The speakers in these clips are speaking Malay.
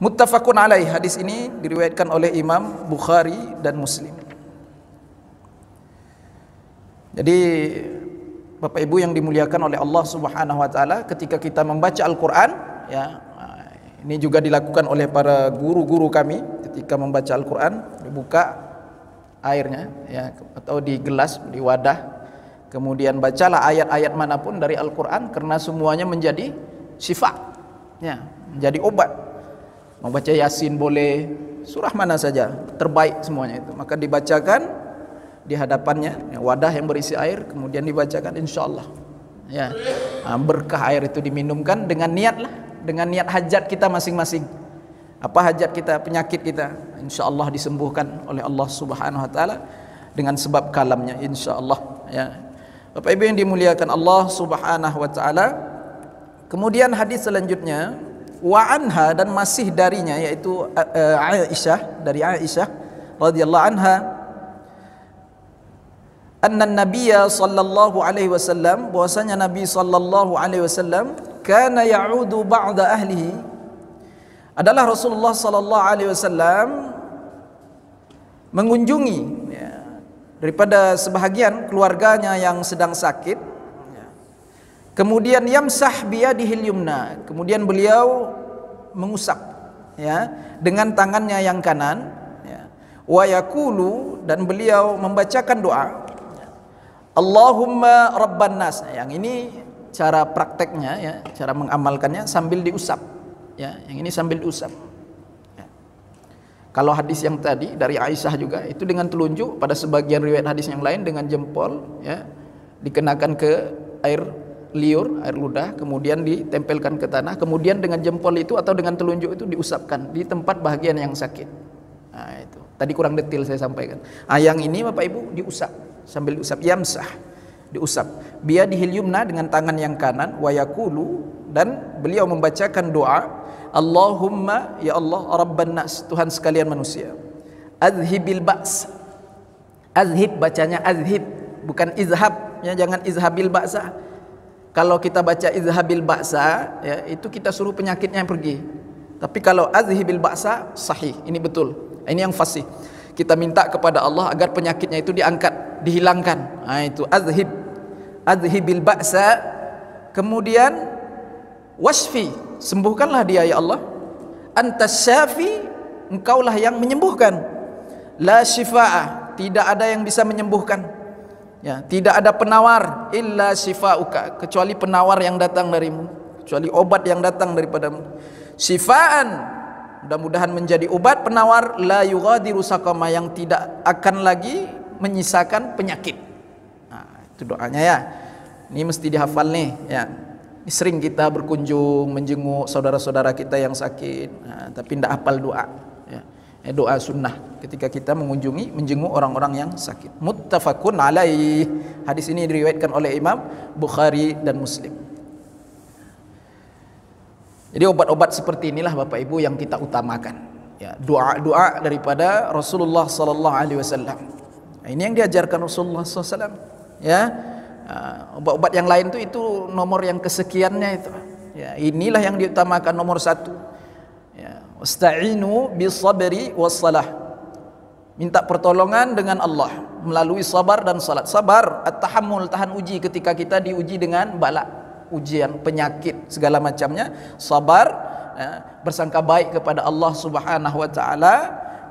Muttafaqun alaih. Hadis ini diriwayatkan oleh Imam Bukhari dan Muslim. Jadi Bapak Ibu yang dimuliakan oleh Allah Subhanahu wa taala, ketika kita membaca Al-Qur'an, ya, ini juga dilakukan oleh para guru-guru kami ketika membaca Al-Qur'an, dibuka airnya ya atau di gelas, di wadah. Kemudian bacalah ayat-ayat manapun dari Al-Qur'an karena semuanya menjadi syifa. Ya, menjadi obat. Mau baca Yasin boleh, surah mana saja, terbaik semuanya itu. Maka dibacakan di hadapannya, ya, wadah yang berisi air, kemudian dibacakan, insyaallah ya, berkah air itu diminumkan dengan niat lah, dengan niat hajat kita masing-masing. Apa hajat kita, penyakit kita, insyaallah disembuhkan oleh Allah Subhanahu wa taala dengan sebab kalamnya, insyaallah ya. Bapak Ibu yang dimuliakan Allah Subhanahu wa taala. Kemudian hadis selanjutnya, wa anha, dan masih darinya, yaitu Aisyah, dari Aisyah radhiyallahu anha, anna Nabiyya sallallahu alaihi wasallam, bahwasanya Nabi sallallahu alaihi wasallam kana ya'udu ba'da ahlihi, adalah Rasulullah sallallahu alaihi wasallam mengunjungi ya, daripada sebahagian keluarganya yang sedang sakit ya. Kemudian yamsah biyadihil yumna, kemudian beliau mengusap ya dengan tangannya yang kanan ya. Wa yaqulu, dan beliau membacakan doa, Allahumma rabban nas. Yang ini cara prakteknya ya, cara mengamalkannya sambil diusap ya, yang ini sambil diusap ya. Kalau hadis yang tadi dari Aisyah juga itu dengan telunjuk, pada sebagian riwayat hadis yang lain dengan jempol ya, dikenakan ke air liur, air ludah, kemudian ditempelkan ke tanah, kemudian dengan jempol itu atau dengan telunjuk itu diusapkan di tempat bahagian yang sakit. Nah, itu tadi kurang detail saya sampaikan. Yang ini Bapak Ibu diusap, sambil diusap, yamsah, diusap biyadihil yumna, dengan tangan yang kanan, wa yaqulu, dan beliau membacakan doa, Allahumma, ya Allah, rabban nas, Tuhan sekalian manusia, azhibil ba's, azhib bacanya azhib, bukan izhab ya, jangan izhabil ba'sa. Kalau kita baca izhabil ba'sa ya, itu kita suruh penyakitnya yang pergi. Tapi kalau azhibil ba'sa sahih, ini betul, ini yang fasih. Kita minta kepada Allah agar penyakitnya itu diangkat, dihilangkan. Nah, itu azhibil ba'sa. Kemudian wasfi, sembuhkanlah dia ya Allah. Antas syafi, engkaulah yang menyembuhkan. La syifaa, tidak ada yang bisa menyembuhkan ya, tidak ada penawar illa syifauka, kecuali penawar yang datang darimu, kecuali obat yang datang daripadamu. Syifaan, mudah-mudahan menjadi obat, penawar, la yughadiru saqama, yang tidak akan lagi menyisakan penyakit. Nah, itu doanya ya. Ini mesti dihafal nih ya. Ini sering kita berkunjung menjenguk saudara-saudara kita yang sakit, nah, tapi tidak hafal doa ya. Doa sunnah ketika kita mengunjungi, menjenguk orang-orang yang sakit. Muttafaqun alaih. Hadis ini diriwayatkan oleh Imam Bukhari dan Muslim. Jadi obat-obat seperti inilah Bapak Ibu yang kita utamakan ya, doa-doa daripada Rasulullah sallallahu alaihi wasallam. Ini yang diajarkan Rasulullah sallallahu alaihi wasallam ya. Obat-obat yang lain itu nomor yang kesekiannya itu ya, inilah yang diutamakan nomor satu ya. Wasta'inu bisabri wassalah, minta pertolongan dengan Allah melalui sabar dan salat. Sabar, at-tahammul, tahan uji ketika kita diuji dengan bala, ujian, penyakit, segala macamnya. Sabar ya, bersangka baik kepada Allah Subhanahu wa taala.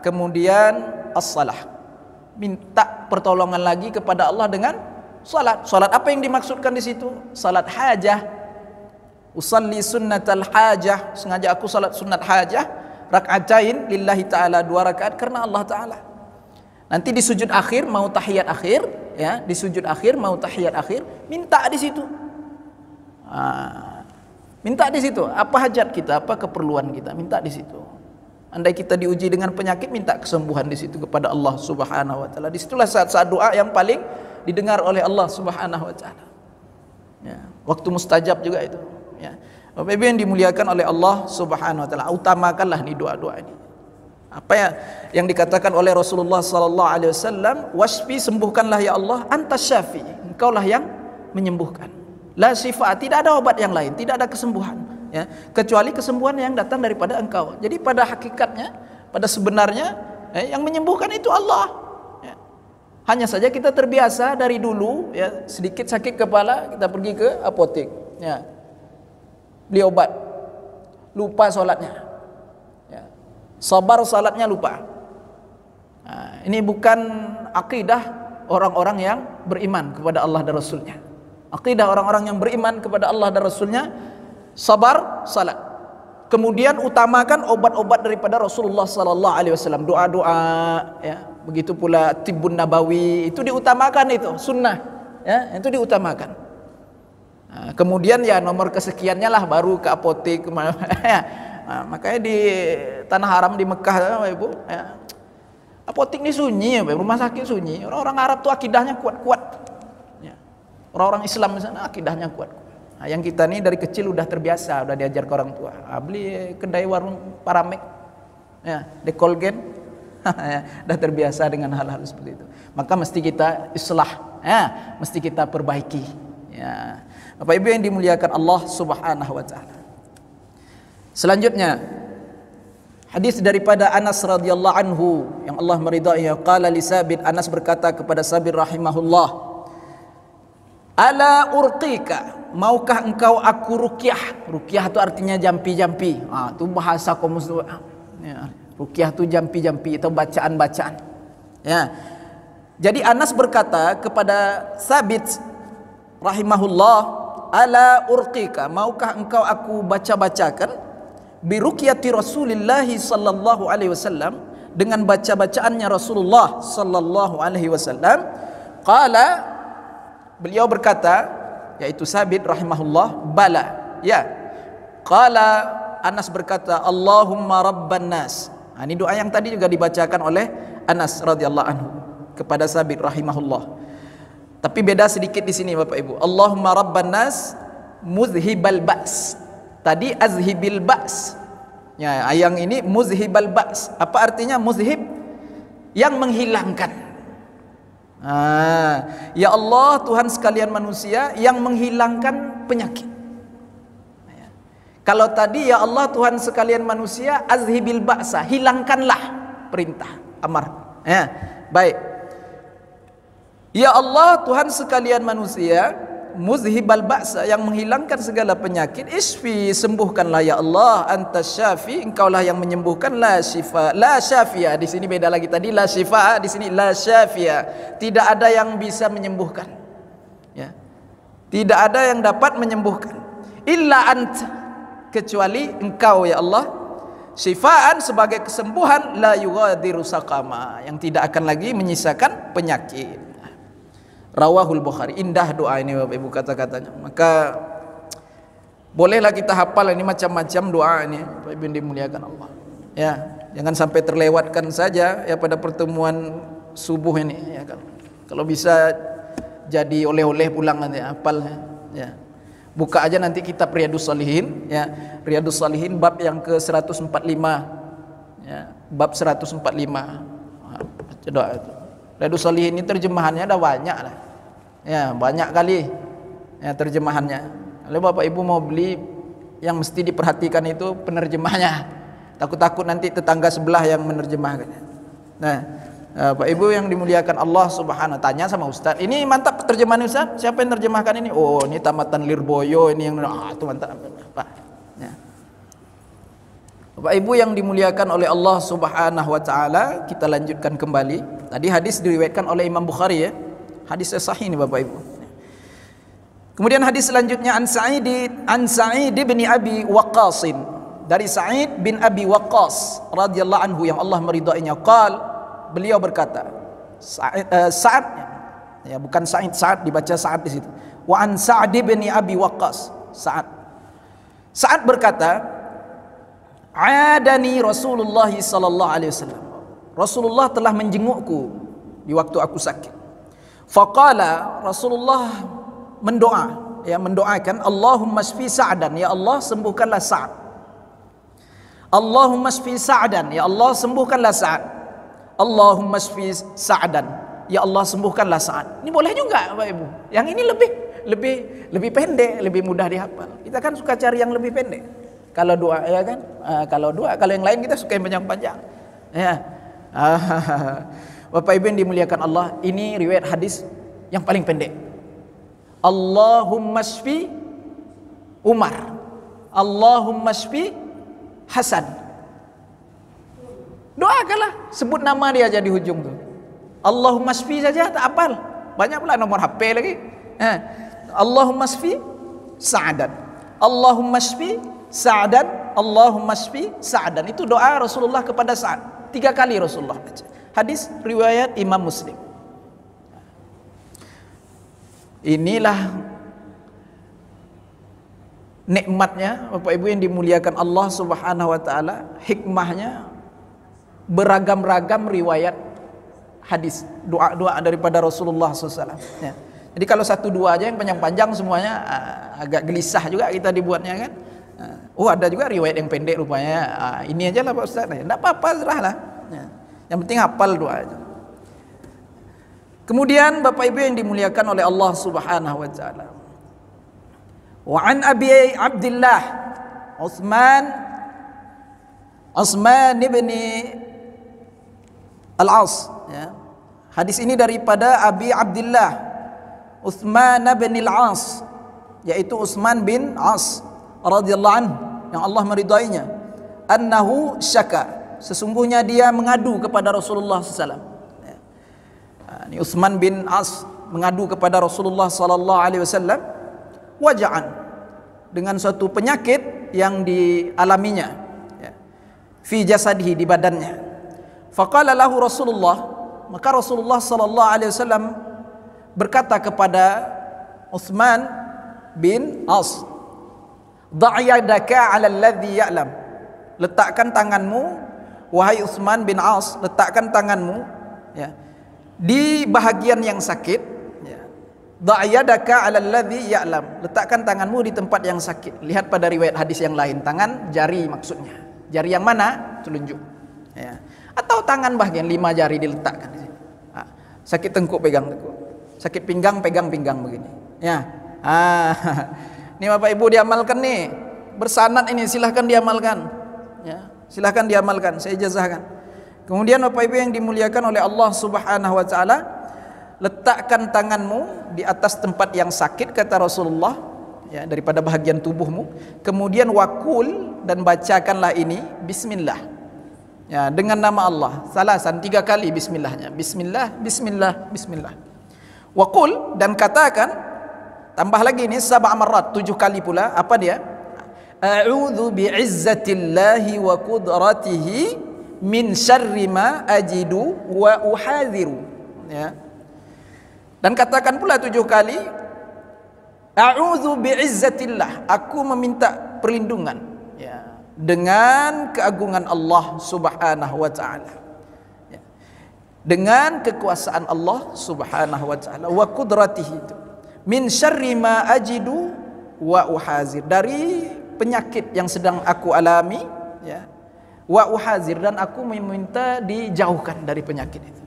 Kemudian as-salah, minta pertolongan lagi kepada Allah dengan salat. Salat apa yang dimaksudkan di situ? Salat hajah. Usalli sunnatal hajah, sengaja aku salat sunat hajah, rak'atain lillahi ta'ala, 2 rakaat karena Allah ta'ala. Nanti di sujud akhir mau tahiyat akhir ya, di sujud akhir mau tahiyat akhir, minta di situ. Minta di situ, apa hajat kita, apa keperluan kita, minta di situ. Andai kita diuji dengan penyakit, minta kesembuhan di situ kepada Allah Subhanahu wa taala. Disitulah saat-saat doa yang paling didengar oleh Allah Subhanahu wa taala. Ya, waktu mustajab juga itu. Ya. Bapak Ibu yang dimuliakan oleh Allah Subhanahu wa taala, utamakanlah nih doa-doa ini. Apa ya yang dikatakan oleh Rasulullah sallallahu alaihi wasallam, wasfi, sembuhkanlah ya Allah, antas syafi, engkaulah yang menyembuhkan. La syifa, tidak ada obat yang lain, tidak ada kesembuhan ya, kecuali kesembuhan yang datang daripada engkau. Jadi pada hakikatnya, pada sebenarnya yang menyembuhkan itu Allah. Ya. Hanya saja kita terbiasa dari dulu, ya, sedikit sakit kepala kita pergi ke apotek, ya, beli obat, lupa sholatnya, ya, sabar sholatnya lupa. Nah, ini bukan akidah orang-orang yang beriman kepada Allah dan Rasulnya. Akidah orang-orang yang beriman kepada Allah dan Rasulnya, sabar, salat. Kemudian utamakan obat-obat daripada Rasulullah sallallahu alaihi wasallam, doa-doa, ya. Begitu pula tibbun nabawi, itu diutamakan, itu sunnah, ya, itu diutamakan. Nah, kemudian ya nomor kesekiannya lah baru ke apotek ya. Nah, makanya di tanah haram di Mekah, Ibu, ya, apotek ini sunyi, rumah sakit sunyi. Orang-orang Arab tuh akidahnya kuat-kuat. Ya. Orang-orang Islam misalnya akidahnya kuat. Nah, yang kita nih dari kecil udah terbiasa, udah diajar ke orang tua. Beli kedai warung Paramek, ya, Dekolgen, ya, udah terbiasa dengan hal-hal seperti itu. Maka mesti kita islah, ya, mesti kita perbaiki. Ya. Bapak Ibu yang dimuliakan Allah Subhanahu Wa Taala. Selanjutnya, hadis daripada Anas radhiyallahu anhu yang Allah meridainya, qala li Sabit, Anas berkata kepada Sabit rahimahullah, ala urqika, maukah engkau aku ruqyah? Ruqyah itu artinya jampi-jampi. Itu bahasa kaum muslim. Ya, ruqyah itu jampi-jampi atau bacaan-bacaan. Ya. Jadi Anas berkata kepada Sabit rahimahullah, ala urqika, maukah engkau aku baca-bacakan bi ruqyati Rasulillah sallallahu alaihi wasallam, dengan baca-bacaannya Rasulullah sallallahu alaihi wasallam. Qala, beliau berkata, yaitu Sabit rahimahullah, bala, ya. Qala, Anas berkata, Allahumma rabban nas. Ini doa yang tadi juga dibacakan oleh Anas radhiyallahu anhu kepada Sabit rahimahullah. Tapi beda sedikit di sini Bapak Ibu. Allahumma rabban nas muzhibal ba's. Tadi azhibil ba's. Ya, yang ini muzhibal ba's. Apa artinya muzhib? Yang menghilangkan. Ya Allah, Tuhan sekalian manusia, yang menghilangkan penyakit. Kalau tadi ya Allah Tuhan sekalian manusia, azhibil ba'sa, hilangkanlah, perintah, amar. Ya, baik. Ya Allah Tuhan sekalian manusia, muzhibal ba'sa, yang menghilangkan segala penyakit, isfi, sembuhkanlah ya Allah, antas syafi, engkaulah yang menyembuhkan, la syifa, la syafia. Di sini beda lagi, tadi la syifa, di sini la syafia. Tidak ada yang bisa menyembuhkan. Ya. Tidak ada yang dapat menyembuhkan. Illa anta, kecuali engkau ya Allah, syifaan, sebagai kesembuhan, la yughadiru saqama, yang tidak akan lagi menyisakan penyakit. Rawahul Bukhari. Indah doa ini Bapak Ibu kata-katanya. Maka bolehlah kita hafal ini macam-macam doa ini Bapak Ibu yang dimuliakan Allah. Ya, jangan sampai terlewatkan saja ya pada pertemuan subuh ini ya kan. Kalau bisa jadi oleh-oleh pulang nanti hafal ya. Buka aja nanti kitab Riyadhus Shalihin ya. Riyadhus Shalihin bab yang ke-145. Ya, bab 145. Baca doa itu. Riyadhus Shalihin ini terjemahannya ada banyak lah. Ya, banyak kali ya terjemahannya. Kalau Bapak Ibu mau beli, yang mesti diperhatikan itu penerjemahnya. Takut-takut nanti tetangga sebelah yang menerjemahkannya. Nah, Bapak Ibu yang dimuliakan Allah Subhanahu, tanya sama Ustaz, ini mantap terjemahan Ustaz, siapa yang menerjemahkan ini? Oh, ini Tamatan Lirboyo, ini yang itu mantap. Pak. Ya. Bapak Ibu yang dimuliakan oleh Allah Subhanahu wa taala, kita lanjutkan kembali. Tadi hadis diriwayatkan oleh Imam Bukhari ya. Hadis sahih ini Bapak Ibu. Kemudian hadis selanjutnya an Sa'id bin Abi Waqqas, dari Sa'id bin Abi Waqqas radhiyallahu anhu yang Allah meridainya, beliau berkata, Sa'ad ya, bukan Sa'id dibaca Sa'ad di situ. Wa an Sa'd bin Abi Waqqas, Sa'ad berkata, adani Rasulullah sallallahu alaihi wasallam, Rasulullah telah menjengukku di waktu aku sakit. Faqala, Rasulullah mendoakan, Allahumma shfi Sa'dan, ya Allah sembuhkanlah Sa'ad. Allahumma shfi Sa'dan, ya Allah sembuhkanlah Sa'ad. Allahumma shfi Sa'dan, ya Allah sembuhkanlah Sa'ad. Ini boleh juga Bapak Ibu. Yang ini lebih pendek, lebih mudah dihafal. Kita kan suka cari yang lebih pendek. Kalau doa ya kan, kalau yang lain kita suka yang panjang-panjang. Ya. Bapak Ibu yang dimuliakan Allah, ini riwayat hadis yang paling pendek. Allahumma shfi Umar, Allahumma shfi Hasan. Doakanlah, sebut nama dia aja di hujung tuh. Allahumma shfi saja tak hafal. Banyak pula nomor HP lagi. Allahumma shfi Sa'dan, Allahumma shfi Sa'dan, Allahumma shfi Sa'dan. Itu doa Rasulullah kepada Sa'ad. 3 kali Rasulullah baca. Hadis riwayat Imam Muslim. Inilah nikmatnya Bapak Ibu yang dimuliakan Allah Subhanahu wa taala, hikmahnya beragam-ragam riwayat hadis, doa-doa daripada Rasulullah SAW. Ya. Jadi kalau 1-2 aja yang panjang-panjang semuanya agak gelisah juga kita dibuatnya kan. Oh ada juga riwayat yang pendek rupanya. Ini aja lah Pak Ustaz. Tidak apa-apa, serahlah. Ya. Yang penting hafal doa aja. Kemudian Bapak Ibu yang dimuliakan oleh Allah Subhanahu wa taala. Wa an Abi Abdullah Utsman ibn Al-As, ya. Hadis ini daripada Abi Abdullah Utsman bin Al-As, yaitu Utsman bin As radhiyallahu anhu, yang Allah meridainya, annahu syaka, sesungguhnya dia mengadu kepada Rasulullah SAW. Ini Utsman bin As mengadu kepada Rasulullah sallallahu alaihi wasallam waja'an, dengan suatu penyakit yang dialaminya, ya, fi jasadihi, di badannya. Faqala lahu Rasulullah, maka Rasulullah sallallahu alaihi wasallam berkata kepada Utsman bin As, da'yadaka 'ala alladhi ya'lam, letakkan tanganmu wahai Utsman bin As, letakkan tanganmu, ya, di bahagian yang sakit, ya. Da'yadaka 'ala alladhi ya'lam, letakkan tanganmu di tempat yang sakit. Lihat pada riwayat hadis yang lain, tangan jari maksudnya. Jari yang mana? Telunjuk, ya. Atau tangan bahagian 5 jari diletakkan di sini. Sakit tengkuk pegang tengkuk, sakit pinggang pegang pinggang begini, ya. Ini Bapak Ibu diamalkan nih, bersanad ini, silahkan diamalkan, ya. Silahkan diamalkan, saya ijazahkan. Kemudian Bapak Ibu yang dimuliakan oleh Allah Subhanahu wa taala, letakkan tanganmu di atas tempat yang sakit, kata Rasulullah, ya, daripada bahagian tubuhmu. Kemudian wakul, dan bacakanlah ini bismillah, ya, dengan nama Allah salasan, 3 kali bismillahnya. Bismillah, bismillah, bismillah. Wakul, dan katakan, tambah lagi ini 7 marat, 7 kali pula. Apa dia? A'udzu bi'izzatillahi wa qudratihi min syarri ma ajidu wa uhadhiru, ya. Dan katakan pula 7 kali, a'udzu bi'izzatillah, aku meminta perlindungan, ya, dengan keagungan Allah Subhanahu wa taala, ya, dengan kekuasaan Allah Subhanahu wa taala, wa qudratihi, min syarri ma ajidu wa uhazir, dari penyakit yang sedang aku alami, ya, wa uhazir, dan aku meminta dijauhkan dari penyakit itu.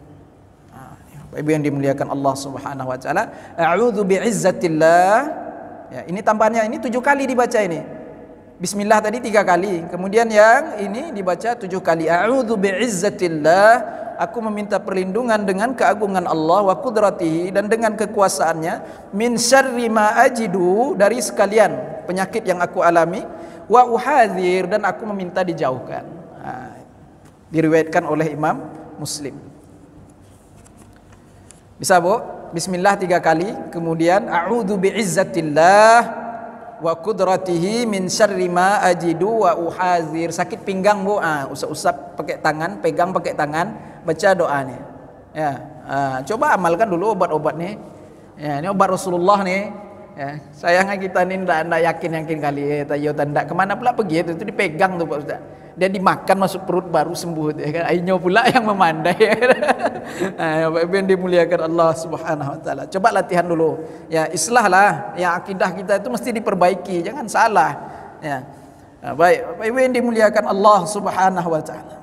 Bapak Ibu yang dimuliakan Allah Subhanahu wa taala, a'udzu bi'izzatillah, ya, ini tambahannya, ini 7 kali dibaca ini. Bismillah tadi 3 kali, kemudian yang ini dibaca 7 kali. A'udzu bi'izzatillah, aku meminta perlindungan dengan keagungan Allah, wa qudratihi, dan dengan kekuasaannya, min syarri ma ajidu, dari sekalian penyakit yang aku alami, wa uhadzir, dan aku meminta dijauhkan. Diriwayatkan oleh Imam Muslim. Bisa Bu? Bismillah 3 kali, kemudian a'udzu bi'izzatillah wa qudratihi min syarri ma ajidu wa uhadzir. Sakit pinggang Bu, usap-usap pakai tangan, pegang pakai tangan, baca doa nih, ya. Coba amalkan dulu obat-obat nih, ya, ini obat Rasulullah nih, ya. Sayangnya kita nih ndak yakin kali, tayo tanda kemana pula pergi itu dipegang tuh Pak Ustaz. Dia dimakan masuk perut baru sembuh, ya kan? Ainyo pula yang memandai, ya kan? Bapak Ibu yang dimuliakan Allah Subhanahu wa taala, coba latihan dulu, ya, islahlah, ya, akidah kita itu mesti diperbaiki, jangan salah, ya. Baik Bapak Ibu yang dimuliakan Allah Subhanahu wa taala.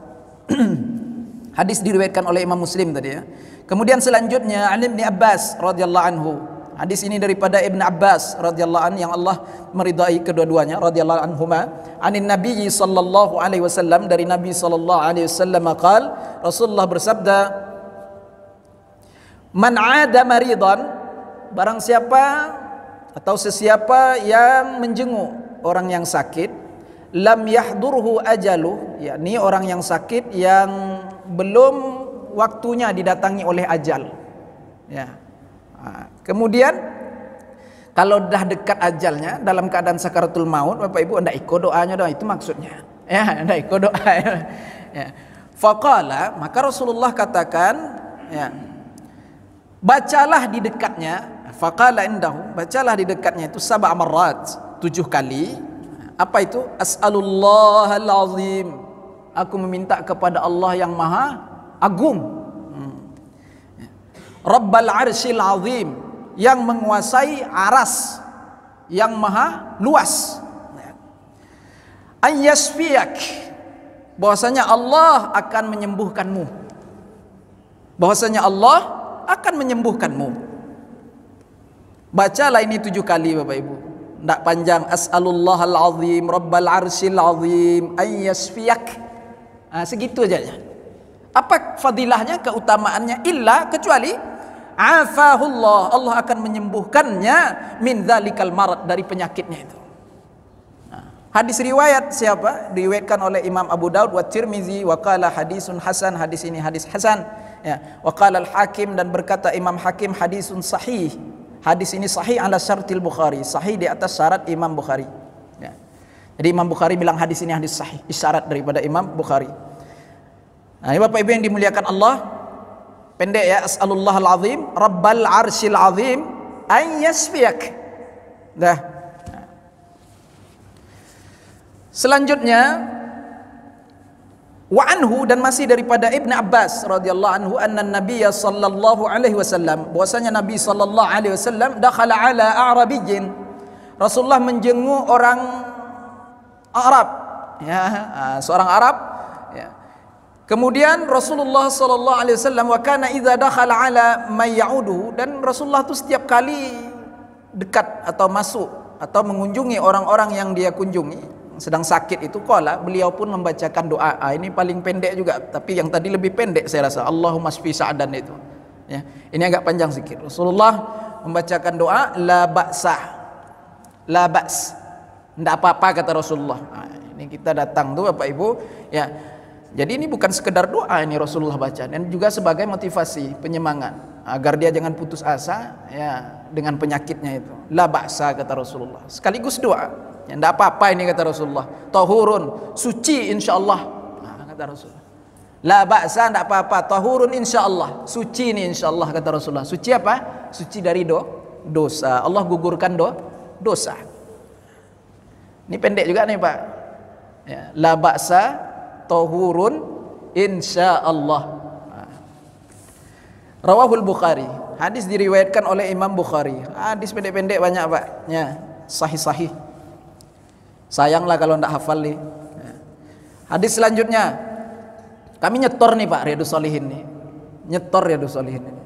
Hadis diriwayatkan oleh Imam Muslim tadi, ya. Kemudian selanjutnya Ali bin Abbas radhiyallahu anhu, Hadis ini daripada Ibn Abbas radhiyallahu anhu yang Allah meridai kedua-duanya radhiyallahu anhuma. Anin Nabi sallallahu alaihi wasallam, dari Nabi sallallahu alaihi wasallam qaal, Rasulullah bersabda, "Man 'ada maridan," barang siapa atau sesiapa yang menjenguk orang yang sakit, lam yahdurhu ajaluh, yakni orang yang sakit yang belum waktunya didatangi oleh ajal. Ya. Kemudian kalau dah dekat ajalnya, dalam keadaan sakaratul maut, Bapak Ibu hendak ikut doanya doang, itu maksudnya. Ya, hendak ikut doa. Ya. Faqala, maka Rasulullah katakan, ya, bacalah di dekatnya, faqala indahu, bacalah di dekatnya itu sab'a marrat, 7 kali. Apa itu? As'alullahal azim, aku meminta kepada Allah yang maha agung. Rabbal arsyil azim, yang menguasai aras yang maha luas. Ayyasfiyak, bahwasanya Allah akan menyembuhkanmu. Bahwasanya Allah akan menyembuhkanmu. Bacalah ini 7 kali Bapak Ibu. Tidak panjang. As'alullahal azim, Rabbal arsyil azim, ayyasfiyak. Segitu aja. Apa fadilahnya, keutamaannya? Illa, kecuali afahullah, Allah akan menyembuhkannya min dzalikal marad, dari penyakitnya itu. Hadis riwayat siapa? Diriwayatkan oleh Imam Abu Daud wa Tirmizi wa qala hadisun hasan, hadis ini hadis hasan. Ya, wa qala al-Hakim, dan berkata Imam Hakim hadisun sahih. Hadis ini sahih ala syartil Bukhari, sahih di atas syarat Imam Bukhari. Ya. Jadi Imam Bukhari bilang hadis ini hadis sahih, isyarat daripada Imam Bukhari. Nah, ini Bapak Ibu yang dimuliakan Allah, pendek ya, as'alullahal azim, Rabbal arsyil azim, ayyasfiyak. Dah. Selanjutnya, wa anhu, dan masih daripada Ibn Abbas radhiyallahu anhu, anna Nabiyya sallallahu alaihi wasallam, bahwasanya Nabi sallallahu alaihi wasallam dakhala ala a'rabiyyin, Rasulullah menjenguk orang Arab, ya, seorang Arab, ya. Kemudian Rasulullah sallallahu alaihi wasallam, wa kana idza dakhala ala may ya'udu, dan Rasulullah itu setiap kali dekat atau masuk atau mengunjungi orang-orang yang dia kunjungi sedang sakit itu, qala, beliau pun membacakan doa. Ini paling pendek juga, tapi yang tadi lebih pendek saya rasa, Allahumma shfi Sa'dan itu. Ya, ini agak panjang sedikit. Rasulullah membacakan doa la ba'sa, la ba's, tidak apa-apa kata Rasulullah. Ini kita datang tuh Bapak Ibu, ya. Jadi ini bukan sekedar doa, ini Rasulullah baca, dan juga sebagai motivasi, penyemangat agar dia jangan putus asa, ya, dengan penyakitnya itu. La ba'sa kata Rasulullah, sekaligus doa. Ya, tidak apa-apa ini kata Rasulullah. Tahurun, suci insyaallah. Kata Rasulullah. La ba'sa, tidak apa-apa. Tahurun insyaallah, suci ini insyaallah kata Rasulullah. Suci apa? Suci dari dosa. Allah gugurkan dosa. Ini pendek juga nih Pak. Ya, la ba'sa, tahurun insyaallah. Rawahul Bukhari. Hadis diriwayatkan oleh Imam Bukhari. Hadis pendek-pendek banyak Pak. Ya, sahih-sahih. Sayanglah kalau tidak hafal nih. Hadis selanjutnya, kami nyetor nih Pak Riyadhus Shalihin nih. Nyetor Riyadhus Shalihin ini.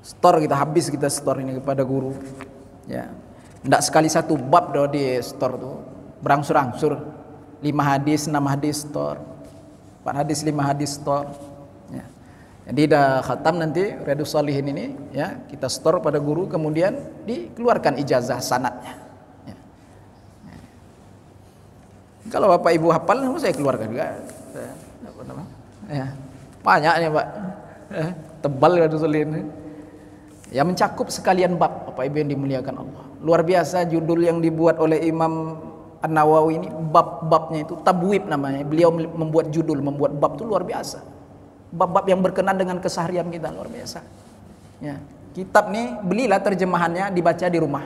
Store kita habis, kita store ini kepada guru. Ya. Tidak sekali satu bab doh di store tuh. Berangsur-angsur. 5 hadis, 6 hadis store. 4 hadis, 5 hadis store. Ya. Jadi dah khatam nanti Riyadhus Shalihin ini, ya, kita store pada guru, kemudian dikeluarkan ijazah sanadnya. Kalau Bapak Ibu hafal, saya keluarkan juga. Ya, banyaknya Pak. Tebal Riyadhus Shalihin. Ya, mencakup sekalian bab, Bapak Ibu yang dimuliakan Allah. Luar biasa judul yang dibuat oleh Imam An-Nawawi ini, bab-babnya itu tabwib namanya. Beliau membuat judul, membuat bab itu luar biasa. Bab-bab yang berkenan dengan keseharian kita, luar biasa. Ya, kitab nih belilah terjemahannya, dibaca di rumah.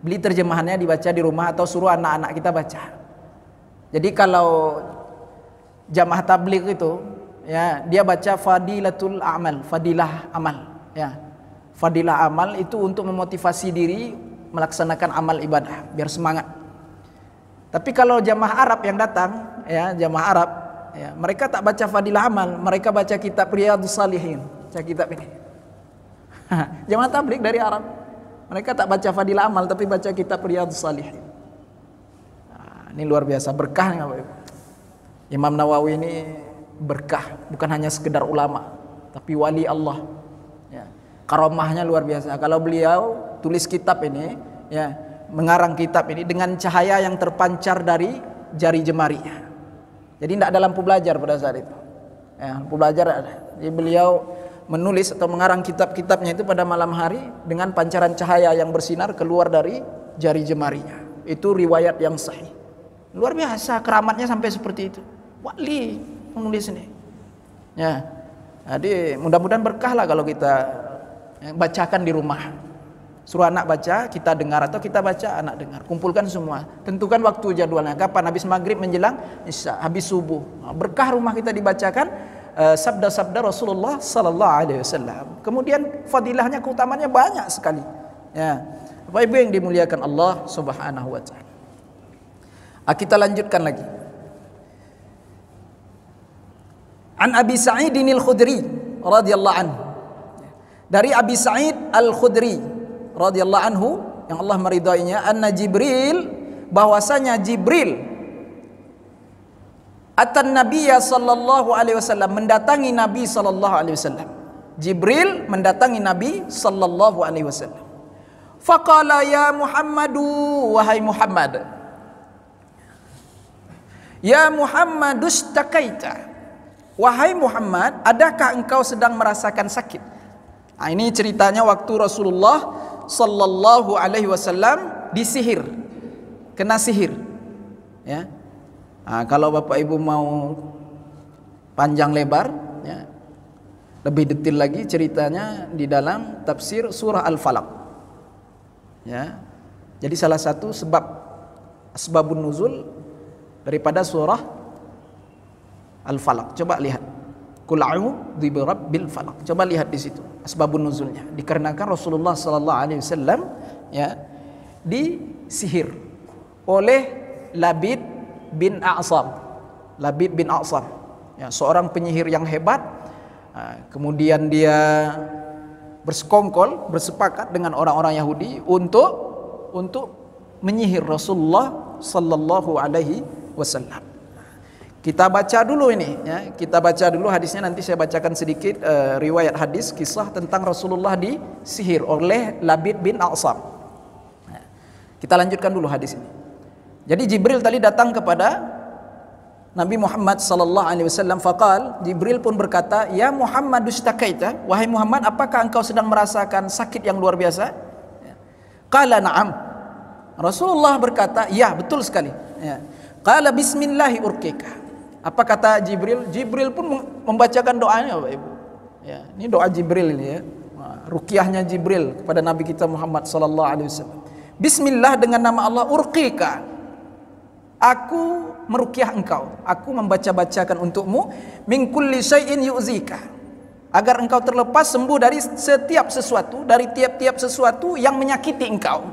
Beli terjemahannya, dibaca di rumah, atau suruh anak-anak kita baca. Jadi kalau jamaah tabligh itu, ya, dia baca fadilatul amal, fadilah amal, ya. Fadilah amal itu untuk memotivasi diri melaksanakan amal ibadah biar semangat. Tapi kalau jamaah Arab yang datang, ya, jamaah Arab, ya, mereka tak baca fadilah amal, mereka baca kitab Riyadhus Shalihin, baca kitab ini. Jamaah tabligh dari Arab. Mereka tak baca Fadilah Amal tapi baca kitab Riyadhus Shalihin. Ini luar biasa berkahnya Bapak Ibu. Imam Nawawi ini berkah, bukan hanya sekedar ulama, tapi wali Allah. Ya. Karomahnya luar biasa. Kalau beliau tulis kitab ini, ya, mengarang kitab ini dengan cahaya yang terpancar dari jari jemarinya. Jadi tidak ada lampu belajar pada saat itu. Ya, lampu belajar ada. Jadi beliau menulis atau mengarang kitab-kitabnya itu pada malam hari dengan pancaran cahaya yang bersinar keluar dari jari jemarinya. Itu riwayat yang sahih. Luar biasa keramatnya sampai seperti itu. Wali menulis ini. Ya. Jadi mudah-mudahan berkah lah kalau kita bacakan di rumah. Suruh anak baca, kita dengar, atau kita baca, anak dengar. Kumpulkan semua. Tentukan waktu jadwalnya. Kapan? Habis maghrib menjelang isya, habis subuh. Berkah rumah kita dibacakan sabda-sabda Rasulullah sallallahu alaihi wasallam. Kemudian fadilahnya, keutamanya banyak sekali. Ya. Bapak Ibu yang dimuliakan Allah Subhanahu wa taala. Kita lanjutkan lagi. An Abi Sa'id Al-Khudri radhiyallahu anhu. Dari Abi Sa'id Al-Khudri radhiyallahu anhu yang Allah meridainya, anna Jibril, bahwasanya Jibril atan Nabiyya sallallahu alaihi wasallam, mendatangi Nabi sallallahu alaihi wasallam. Jibril mendatangi Nabi sallallahu alaihi wasallam. Faqala ya Muhammadu, wahai Muhammad. Ya Muhammadustakaita. Wahai Muhammad, adakah engkau sedang merasakan sakit? Nah, ini ceritanya waktu Rasulullah sallallahu alaihi wasallam disihir. Kena sihir. Ya. Nah, kalau Bapak Ibu mau panjang lebar, ya, lebih detail lagi ceritanya di dalam tafsir surah Al-Falaq. Ya, jadi salah satu asbabun nuzul daripada surah Al-Falaq. Coba lihat, Qul a'udzu birabbil falaq. Coba lihat di situ asbabun nuzulnya. Dikarenakan Rasulullah sallallahu alaihi wasallam, ya, disihir oleh Labid bin A'sam. Labid bin A'sam, ya, seorang penyihir yang hebat. Kemudian dia bersekongkol, bersepakat dengan orang-orang Yahudi untuk menyihir Rasulullah sallallahu alaihi wasallam. Kita baca dulu ini, ya. Kita baca dulu hadisnya, nanti saya bacakan sedikit riwayat hadis kisah tentang Rasulullah disihir oleh Labid bin A'sam. Kita lanjutkan dulu hadis ini. Jadi Jibril tadi datang kepada Nabi Muhammad sallallahu alaihi wasallam, faqal, Jibril pun berkata, ya Muhammadustakaita, wahai Muhammad, apakah engkau sedang merasakan sakit yang luar biasa? Qala na'am. Rasulullah berkata, ya, betul sekali. Ya. Qala bismillahi urqika. Apa kata Jibril? Jibril pun membacakan doanya, Bapak Ibu. Ya, ini doa Jibril ini, ya. Ruqyahnya Jibril kepada Nabi kita Muhammad sallallahu alaihi wasallam. Bismillah, dengan nama Allah, urqika, aku meruqyah engkau, aku membaca-bacakan untukmu, min kulli syai'in yu'zika, agar engkau terlepas sembuh dari setiap sesuatu, dari tiap-tiap sesuatu yang menyakiti engkau.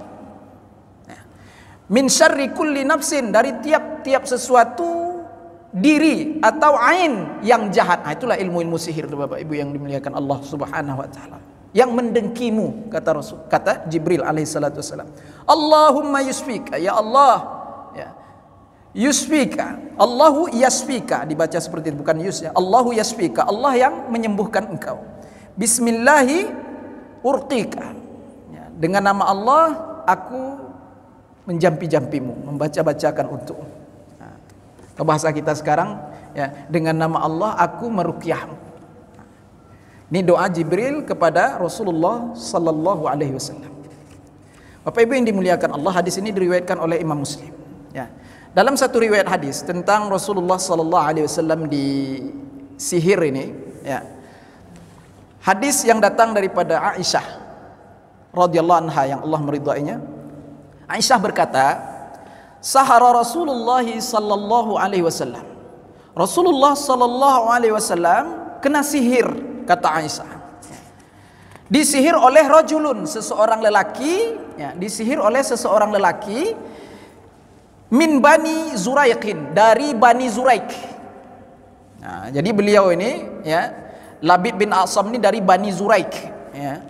Min syarri kulli nafsin, dari tiap-tiap sesuatu diri atau ain yang jahat. Nah, itulah ilmu-ilmu sihir itu Bapak Ibu yang dimuliakan Allah Subhanahu wa taala. Yang mendengkimu, kata Jibril alaihi salatu wasalam. Allahumma yusfika, ya Allah, ya. Yusfika, Allahu yasfika, dibaca seperti itu, bukan yus, ya. Allahu yasfika, Allah yang menyembuhkan engkau. Bismillahi urqika, ya. Dengan nama Allah aku menjampi-jampimu, membaca-bacakan untukmu. Nah, bahasa kita sekarang, ya, dengan nama Allah aku meruqyahmu. Ini doa Jibril kepada Rasulullah sallallahu alaihi wasallam. Bapak Ibu yang dimuliakan Allah, hadis ini diriwayatkan oleh Imam Muslim. Ya. Dalam satu riwayat hadis tentang Rasulullah sallallahu alaihi wasallam disihir ini, ya. Hadis yang datang daripada Aisyah radhiyallahu anha yang Allah meridainya. Aisyah berkata, sahara Rasulullah sallallahu alaihi wasallam. Rasulullah sallallahu alaihi wasallam kena sihir, kata Aisyah. Disihir oleh rajulun, seseorang lelaki, ya, disihir oleh seseorang lelaki min Bani Zuraiqin, dari Bani Zuraik. Nah, jadi beliau ini, ya, Labid bin A'sam ini dari Bani Zuraik, ya.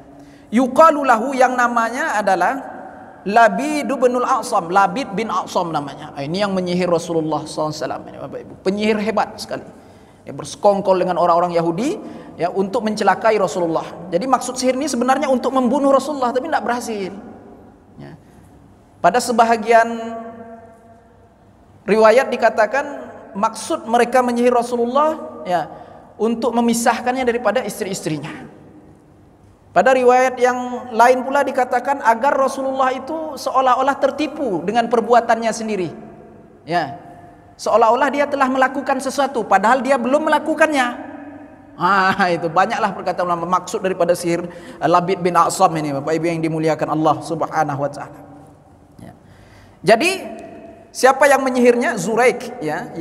yuqalu lahu, yang namanya adalah Labid bin A'sam. Labid bin A'sam namanya. Ini yang menyihir Rasulullah SAW, ini Bapak Ibu. Penyihir hebat sekali. Ya, bersekongkol dengan orang-orang Yahudi ya untuk mencelakai Rasulullah. Jadi maksud sihir ini sebenarnya untuk membunuh Rasulullah, tapi tidak berhasil. Ya. Pada sebahagian riwayat dikatakan maksud mereka menyihir Rasulullah ya untuk memisahkannya daripada istri-istrinya. Pada riwayat yang lain pula dikatakan agar Rasulullah itu seolah-olah tertipu dengan perbuatannya sendiri. Ya. Seolah-olah dia telah melakukan sesuatu padahal dia belum melakukannya. Itu banyaklah perkataan ulama maksud daripada sihir Labid bin A'sam ini, Bapak Ibu yang dimuliakan Allah Subhanahu wa taala. Ya. Jadi siapa yang menyihirnya? Zuraik ya,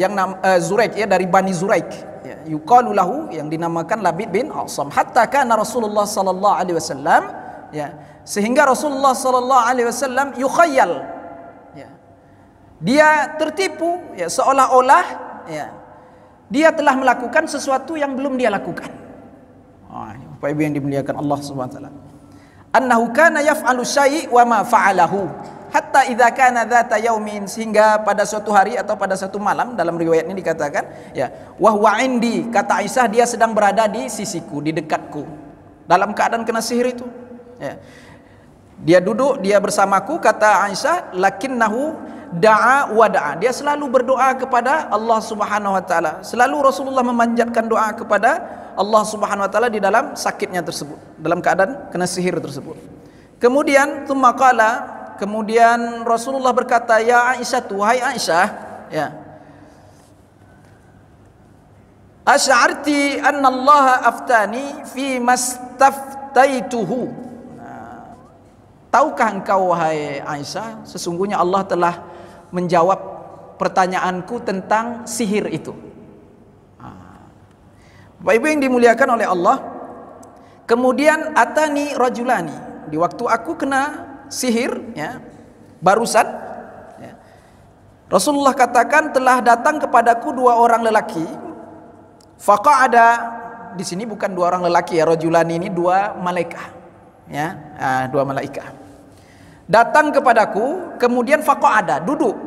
Zuraik ya, dari Bani Zuraik. Ya, yuqalu lahu, yang dinamakan Labid bin A'sam. Hatta kana Rasulullah sallallahu alaihi wasallam ya, sehingga Rasulullah sallallahu alaihi wasallam yukhayyal ya, dia tertipu ya, seolah-olah ya dia telah melakukan sesuatu yang belum dia lakukan. Bapak Ibu yang dimuliakan Allah Subhanahu wa taala. Annahu kana yaf'alu syai' wa ma fa'alahu. Hatta idza kana dzata yaumin, sehingga pada suatu hari atau pada satu malam, dalam riwayat ini dikatakan ya, wa huwa indi, kata Aisyah, dia sedang berada di sisiku, di dekatku, dalam keadaan kena sihir itu ya. Dia duduk, dia bersamaku, kata Aisyah, lakinnahu da'a wa da'a, dia selalu berdoa kepada Allah Subhanahu wa taala. Selalu Rasulullah memanjatkan doa kepada Allah Subhanahu wa taala di dalam sakitnya tersebut, dalam keadaan kena sihir tersebut. Kemudian tsumma qala, kemudian Rasulullah berkata, ya Aisyah, wahai Aisyah ya, asy'arti anna Allah aftani fi mastaftaituhu. Tahukah engkau wahai Aisyah, sesungguhnya Allah telah menjawab pertanyaanku tentang sihir itu. Bapak Ibu yang dimuliakan oleh Allah, kemudian atani rajulani, di waktu aku kena sihir ya, barusan ya, Rasulullah katakan telah datang kepadaku dua orang lelaki. Faqa'ada, di sini bukan dua orang lelaki ya, rajulani ini dua malaikat ya, dua malaikat datang kepadaku, kemudian faqa'ada, duduk,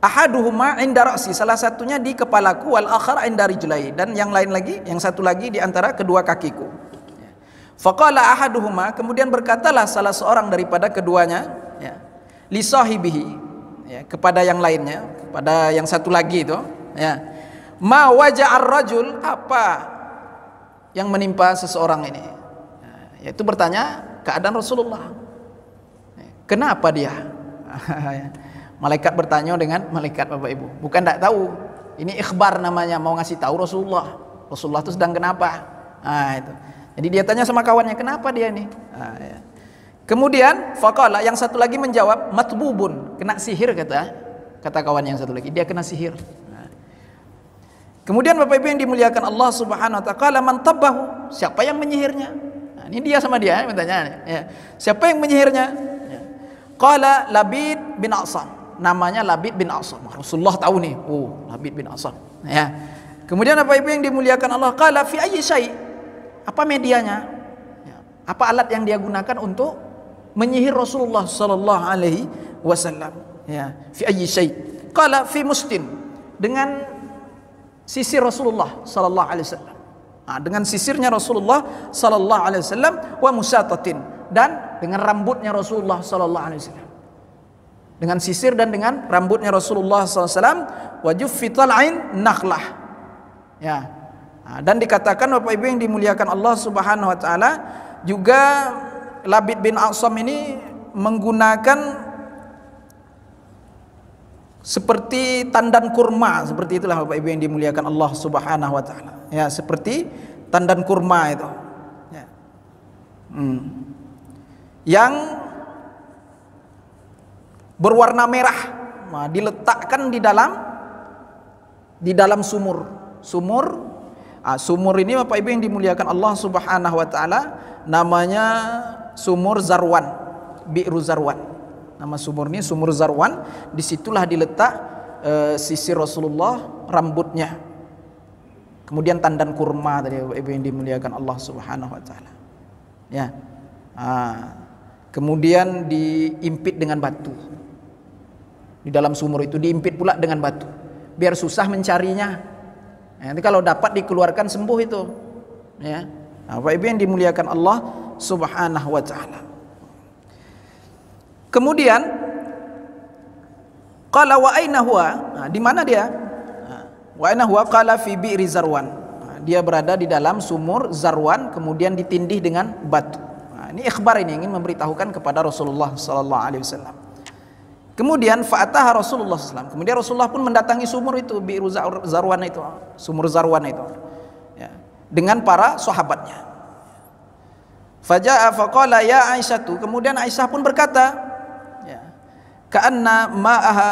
ahaduhuma inda ra'si, salah satunya di kepalaku, wal akhar inda rijlai, dan yang lain lagi, yang satu lagi di antara kedua kakiku. Faqala ahaduhuma, kemudian berkatalah salah seorang daripada keduanya ya, li sahibihi ya, kepada yang lainnya, kepada yang satu lagi itu ya, ma waja'ar rajul, apa yang menimpa seseorang ini ya, yaitu bertanya keadaan Rasulullah, kenapa dia. Malaikat bertanya dengan malaikat, Bapak Ibu, bukan tidak tahu, ini ikhbar namanya, mau ngasih tahu Rasulullah itu sedang kenapa. Itu. Jadi dia tanya sama kawannya, kenapa dia nih? Ya. Kemudian faqala, yang satu lagi menjawab, matbubun, kena sihir, kata kawan yang satu lagi, dia kena sihir. Kemudian Bapak Ibu yang dimuliakan Allah Subhanahu wa taala, man tabbahu, siapa yang menyihirnya? Ini dia sama dia bertanya ya. Siapa yang menyihirnya? Ya. Qala Labid bin A'sam, namanya Labid bin A'sam. Rasulullah tahu nih, Labid bin A'sam ya. Kemudian Bapak Ibu yang dimuliakan Allah, qala fi ayyi syai', apa medianya ya, apa alat yang dia gunakan untuk menyihir Rasulullah sallallahu alaihi wasallam ya, fi ayyi syai', qala fi mustin, dengan sisir Rasulullah sallallahu alaihi wasallam, dengan sisirnya Rasulullah sallallahu alaihi wasallam, wa musatatin, dan dengan rambutnya Rasulullah sallallahu alaihi wasallam, dengan sisir dan dengan rambutnya Rasulullah sallallahu alaihi wasallam, wa juffital ain nakhlah ya. Dan dikatakan Bapak Ibu yang dimuliakan Allah Subhanahu wa taala, juga Labid bin A'sam ini menggunakan seperti tandan kurma, seperti itulah Bapak Ibu yang dimuliakan Allah Subhanahu wa taala. Ya, seperti tandan kurma itu. Ya. Yang berwarna merah, diletakkan di dalam sumur. Sumur ini Bapak Ibu yang dimuliakan Allah Subhanahu wa taala, namanya sumur Zarwan, Bi'ru Zarwan. Nama sumur ini sumur Zarwan. Disitulah diletak sisir Rasulullah, rambutnya, kemudian tandan kurma tadi Bapak Ibu yang dimuliakan Allah Subhanahu wa taala. Ya. Kemudian diimpit dengan batu. Di dalam sumur itu diimpit pula dengan batu, biar susah mencarinya. Nanti kalau dapat dikeluarkan sembuh itu. Ya, Bapak Ibu yang dimuliakan Allah Subhanahu wa taala. Kemudian qala wa aina huwa? Di mana dia? Wa aina huwa? Qala fi bi'ri Zarwan. Dia berada di dalam sumur Zarwan, kemudian ditindih dengan batu. Ini ikhbar, ini ingin memberitahukan kepada Rasulullah sallallahu alaihi wasallam. Kemudian fa'ataha Rasulullah SAW. Kemudian Rasulullah pun mendatangi sumur itu, bi'ru Zarwan itu, sumur Zarwan itu, ya, dengan para sahabatnya. Faja'a faqala ya Aisyatu. Kemudian Aisyah pun berkata, ya, ka'anna ma'aha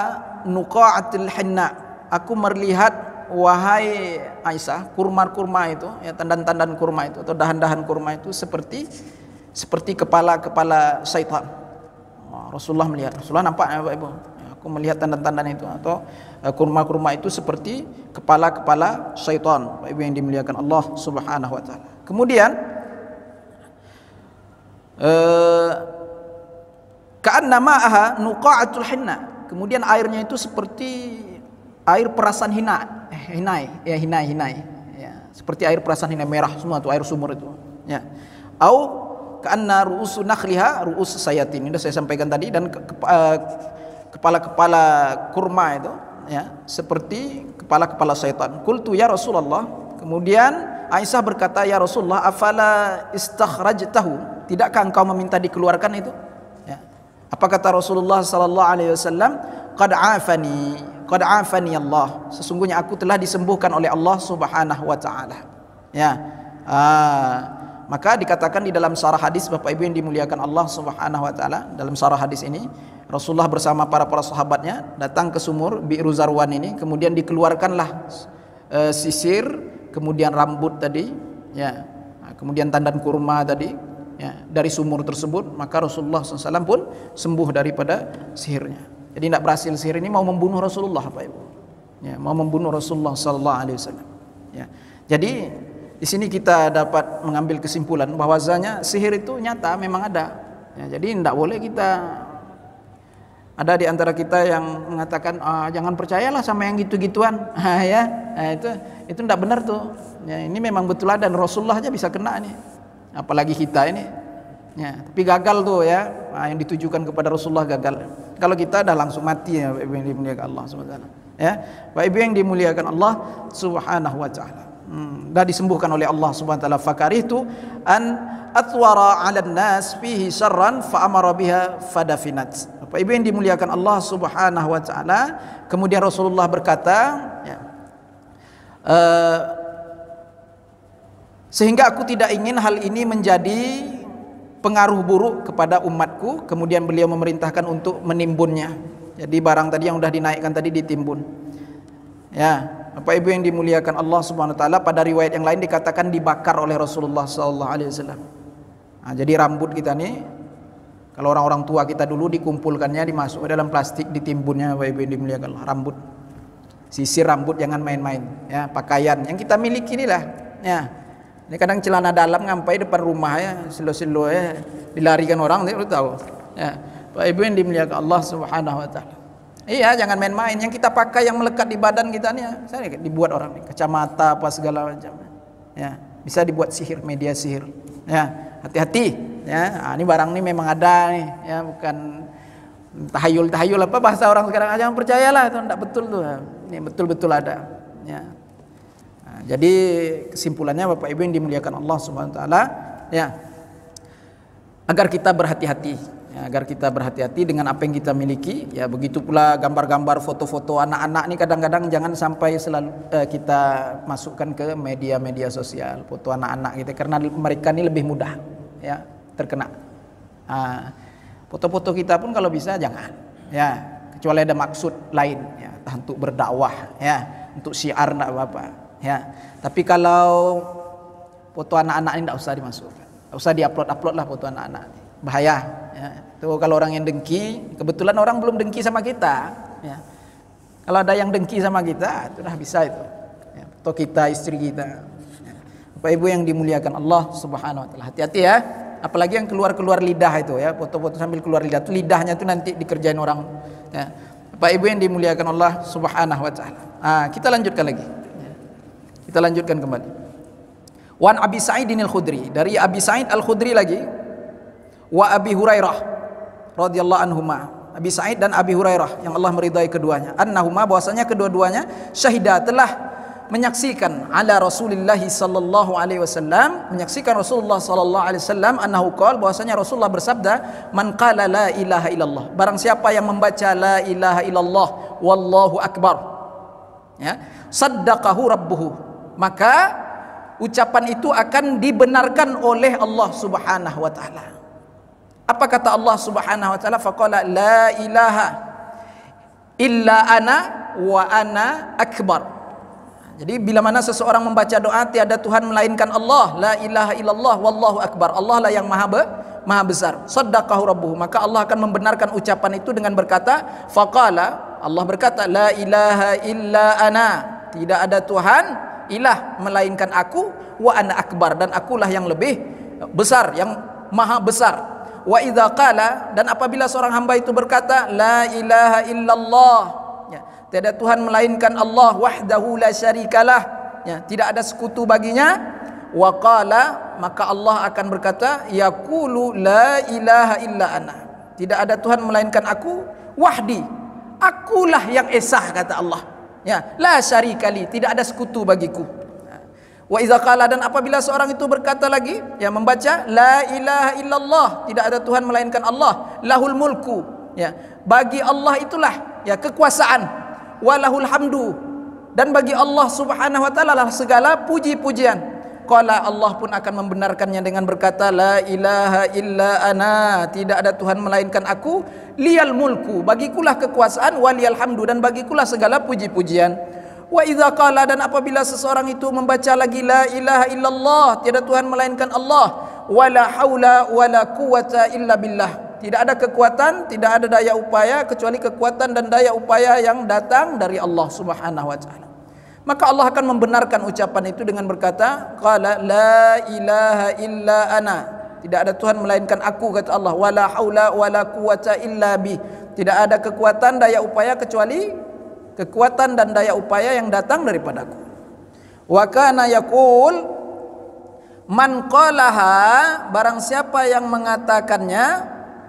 nuqa'atil hinna. Aku melihat, wahai Aisyah, kurma-kurma itu, ya, tandan-tandan kurma itu atau dahan-dahan kurma itu seperti kepala-kepala syaitan. Rasulullah melihat, Rasulullah nampak, Bapak Ibu, aku melihat tanda-tanda itu, atau kurma-kurma itu seperti kepala-kepala syaitan, Bapak Ibu yang dimuliakan Allah Subhanahu wa taala. Kemudian ka'anna ma'aha nuqa'atul hinna. Kemudian airnya itu seperti air perasan hinai, ya, seperti air perasan hinai merah semua tuh air sumur itu, ya. Au ka'anna ru'usu nakhliha ru'us sayatin. Ini sudah saya sampaikan tadi. Dan kepala-kepala kurma itu, ya, seperti kepala-kepala syaitan. Qultu ya Rasulullah. Kemudian Aisyah berkata, ya Rasulullah, afala istakhrajtahu? Tidakkah engkau meminta dikeluarkan itu? Ya. Apa kata Rasulullah sallallahu alaihi wasallam? Qad afani Allah. Sesungguhnya aku telah disembuhkan oleh Allah Subhanahu wa taala. Ya. Maka dikatakan di dalam sarah hadis, Bapak Ibu yang dimuliakan Allah Subhanahu wa taala, dalam sarah hadis ini Rasulullah bersama para sahabatnya datang ke sumur Bi'ru Zarwan ini, kemudian dikeluarkanlah sisir, kemudian rambut tadi, ya, kemudian tandan kurma tadi, ya, dari sumur tersebut. Maka Rasulullah SAW pun sembuh daripada sihirnya. Jadi tidak berhasil sihir ini mau membunuh Rasulullah, Bapak Ibu, ya, mau membunuh Rasulullah Sallallahu Alaihi Wasallam. Ya. Jadi di sini kita dapat mengambil kesimpulan bahwasanya sihir itu nyata, memang ada. Ya, jadi tidak boleh kita, ada di antara kita yang mengatakan jangan percayalah sama yang gitu-gituan, ya, itu tidak benar tuh. Ya, ini memang betul ada, dan Rasulullah aja bisa kena nih, apalagi kita ini. Ya, tapi gagal tuh, ya, yang ditujukan kepada Rasulullah gagal. Kalau kita dah langsung mati, ya, Bapak Ibu yang dimuliakan Allah Subhanahu wa taala. Ya, Bapak Ibu yang dimuliakan Allah Subhanahu wa taala. Dah disembuhkan oleh Allah Subhanahu wa taala. Fakarihtu an atwara 'alan nas fihi syarran fa amara biha fadafinat. Bapak Ibu yang dimuliakan Allah Subhanahu wa taala, kemudian Rasulullah berkata, ya, sehingga aku tidak ingin hal ini menjadi pengaruh buruk kepada umatku. Kemudian beliau memerintahkan untuk menimbunnya. Jadi barang tadi yang sudah dinaikkan tadi ditimbun. Ya, Bapak Ibu yang dimuliakan Allah Subhanahu wa taala, pada riwayat yang lain dikatakan dibakar oleh Rasulullah sallallahu alaihi wasallam. Jadi rambut kita nih, kalau orang-orang tua kita dulu dikumpulkannya, dimasuk dalam plastik, ditimbunnya, Bapak Ibu yang dimuliakan Allah, rambut. Sisir rambut, jangan main-main, ya. Pakaian yang kita miliki inilah, ya. Ini kadang celana dalam ngampai depan rumah, ya, silo-silo, ya, dilarikan orang, saya tahu. Ya, Bapak Ibu yang dimuliakan Allah Subhanahu wa taala. Iya, jangan main-main. Yang kita pakai yang melekat di badan kita nih, saya dibuat orang nih, kacamata apa segala macam. Ya, bisa dibuat sihir, media sihir. Ya, hati-hati. Ya, ini barang ini memang ada nih, ya, bukan tahayul apa bahasa orang sekarang. Jangan percayalah, itu tidak betul tuh. Ini betul-betul ada. Ya. Jadi kesimpulannya, Bapak Ibu yang dimuliakan Allah Subhanahu wa taala, ya, agar kita berhati-hati, ya, agar kita berhati-hati dengan apa yang kita miliki, ya. Begitu pula gambar-gambar, foto-foto anak-anak ini kadang-kadang jangan sampai selalu kita masukkan ke media-media sosial, foto anak-anak gitu, karena mereka ini lebih mudah, ya, terkena. Foto-foto kita pun kalau bisa jangan, ya, kecuali ada maksud lain, ya, entah untuk berdakwah, ya, untuk syiar enggak apa-apa. Ya, tapi kalau foto anak-anak ini tidak usah dimasukkan, tidak usah diupload lah foto anak-anak, bahaya. Ya. Itu kalau orang yang dengki, kebetulan orang belum dengki sama kita. Ya. Kalau ada yang dengki sama kita, itu dah bisa itu. Ya, foto kita, istri kita. Ya. Bapak Ibu yang dimuliakan Allah Subhanahu wa taala, hati-hati, ya. apalagi yang keluar-keluar lidah itu ya, foto-foto sambil keluar lidah itu, lidahnya itu nanti dikerjain orang ya. Bapak Ibu yang dimuliakan Allah Subhanahu wa taala. Kita lanjutkan lagi. Kita lanjutkan kembali. Wan Abi Sa'id Al-Khudri, dari Abi Sa'id Al-Khudri lagi, wa Abi Hurairah radhiyallahu anhuma. Abi Sa'id dan Abi Hurairah yang Allah meridai keduanya. Annahuma, bahwasanya kedua-duanya syahida, telah menyaksikan ala Rasulullah sallallahu alaihi wasallam, menyaksikan Rasulullah sallallahu alaihi wasallam, annahu qala, bahwasanya Rasulullah bersabda, man qala la ilaha illallah, barang siapa yang membaca la ilaha illallah wallahu akbar, ya, saddaqahu rabbuhu, maka ucapan itu akan dibenarkan oleh Allah Subhanahu wa taala. Apa kata Allah Subhanahu wa taala? Faqala la ilaha illa ana wa ana akbar. Jadi bila mana seseorang membaca doa tiada Tuhan melainkan Allah, la ilaha illallah wallahu akbar, Allah lah yang maha besar, saddaqahu rabbuhu, maka Allah akan membenarkan ucapan itu dengan berkata, faqala, Allah berkata, la ilaha illa ana, tidak ada Tuhan ilah melainkan aku, wa ana akbar, dan akulah yang lebih besar, yang maha besar. Wa idza qala, dan apabila seorang hamba itu berkata la ilaha illallah, ya, tiada Tuhan melainkan Allah, wahdahu la syarikalah, ya, tidak ada sekutu baginya, wa qala, maka Allah akan berkata, yaqulu la ilaha illa ana, tidak ada Tuhan melainkan aku, wahdi, akulah yang esa, kata Allah, ya, la syarikali, tidak ada sekutu bagiku. Wa idza qala, dan apabila seorang itu berkata lagi, ya, membaca la ilaha illallah, tidak ada Tuhan melainkan Allah, lahul mulku, ya, bagi Allah itulah, ya, kekuasaan, walahul hamdu, dan bagi Allah Subhanahu wa taala lah segala puji-pujian. Qala, Allah pun akan membenarkannya dengan berkata, la ilaha illa ana, tidak ada Tuhan melainkan aku, liyal mulku, bagikulah kekuasaan, waliyal hamdu, dan bagikulah segala puji-pujian. Wa idza qala, dan apabila seseorang itu membaca lagi la ilaha illallah, tiada Tuhan melainkan Allah, wala haula wala quwata illa billah, tidak ada kekuatan, tidak ada daya upaya kecuali kekuatan dan daya upaya yang datang dari Allah Subhanahu wa taala, maka Allah akan membenarkan ucapan itu dengan berkata, qala la ilaha illa ana, tidak ada Tuhan melainkan aku, kata Allah, wala haula wala quwata illa bi, tidak ada kekuatan daya upaya kecuali kekuatan dan daya upaya yang datang daripadaku. Wa kana yaqul man qalaha, barang siapa yang mengatakannya,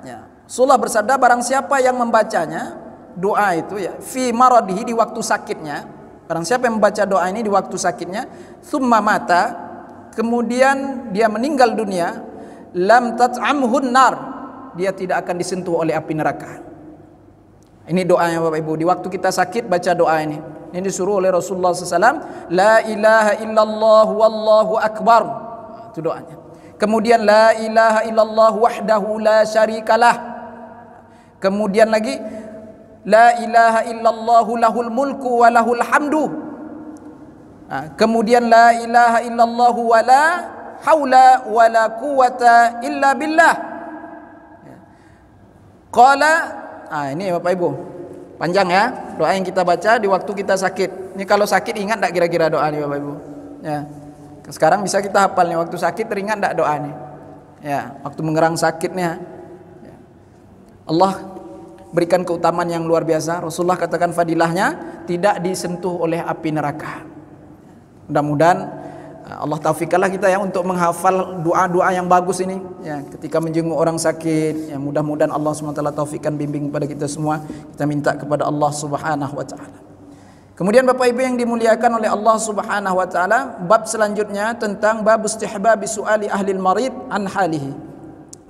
ya, Rasulullah bersabda, barang siapa yang membacanya, doa itu, ya, fi maradihi, di waktu sakitnya, barang siapa yang membaca doa ini di waktu sakitnya, thumma mata, kemudian dia meninggal dunia, lam tat'amhun nar, dia tidak akan disentuh oleh api neraka. Ini doanya Bapak Ibu, di waktu kita sakit baca doa ini. Ini disuruh oleh Rasulullah SAW, la ilaha illallah wallahu akbar, itu doanya. Kemudian la ilaha illallah wahdahu la syarikalah, kemudian lagi la ilaha illallah lahul mulku wa lahul hamdu, kemudian la ilaha illallah wala haula wala quwata illa billah. Qala, ini Bapak Ibu, panjang ya doa yang kita baca di waktu kita sakit. Ini kalau sakit ingat tak kira-kira doa ini Bapak Ibu? Ya, sekarang bisa kita hafal nih, waktu sakit teringat tak doa nih? Ya, waktu mengerang sakitnya, ya. Allah berikan keutamaan yang luar biasa. Rasulullah katakan fadilahnya tidak disentuh oleh api neraka. Mudah-mudahan Allah taufikkanlah kita ya untuk menghafal doa-doa yang bagus ini, ya, ketika menjenguk orang sakit, ya, mudah-mudahan Allah SWT taufikkan, bimbing kepada kita semua. Kita minta kepada Allah Subhanahu wa taala. Kemudian Bapak Ibu yang dimuliakan oleh Allah Subhanahu wa taala, bab selanjutnya tentang bab istihbabi su'ali ahlil marid an halihi.